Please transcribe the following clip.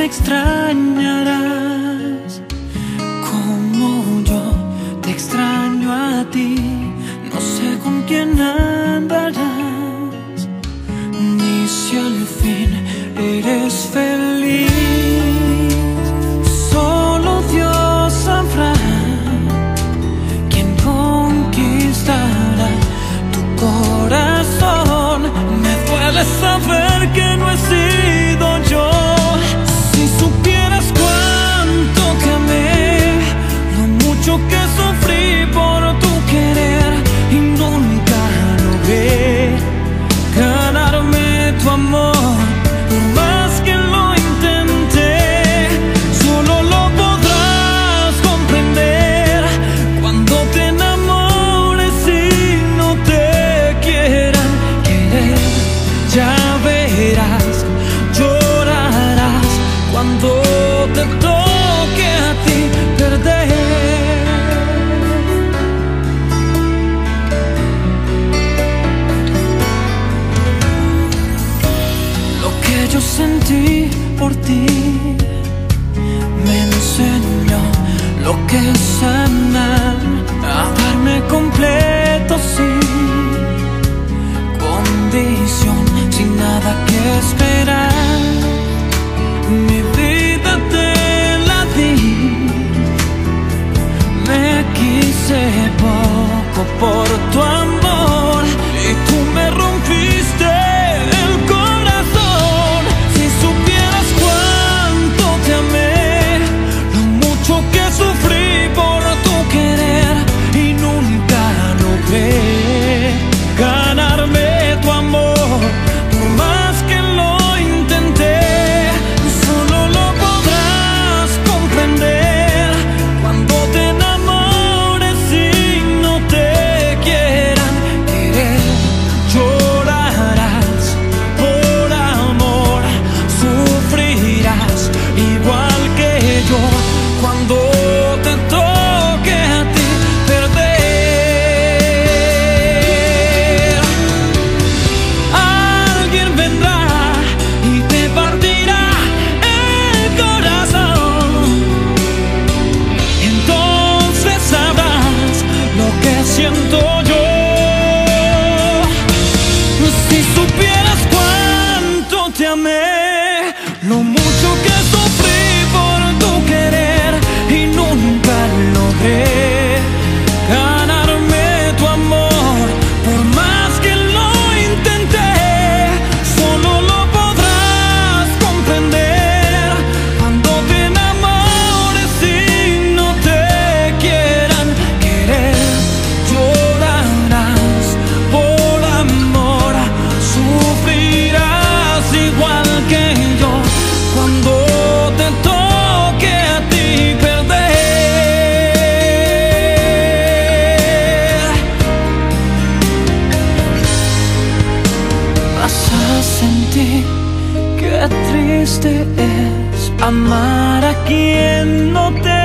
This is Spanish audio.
extrañarás como yo te extraño a ti. No sé con quién andarás, ni si al fin eres feliz. Solo Dios sabrá quién conquistará tu corazón. Me duele saber que no he sido yo. Si supieras cuánto te amé, lo mucho que sufrí por tu querer, y nunca logré ganarme tu amor. Por más que lo intenté, solo lo podrás comprender cuando te enamores y no te quieran querer. Ya verás, llorarás cuando te toque a ti perder. Lo que yo sentí por ti me enseñó lo que es amar, a darme completo sin condición, sin nada que esperar. Mi vida te la di, me quise poco por tu amor, y tú me rompiste el corazón. Si supieras cuánto te amé, lo mucho que sufrí por tu querer, y nunca logré ganarme tu amor. Por más que lo intenté, solo lo podrás comprender cuando te enamores y no te quieran querer. Llorarás por amor, sufrirás igual que yo cuando te toque a ti perder. Alguien vendrá y te partirá el corazón, entonces sabrás lo que siento yo. Si supieras cuánto te amé, lo mucho que sufrí por tu querer, y nunca logré ganarme tu amor. Por más que lo intenté, solo lo podrás comprender cuando te enamores y no te quieran querer. Llorarás por amor, sufrirás igual que yo cuando te toque a ti perder. Vas a sentir qué triste es amar a quien no te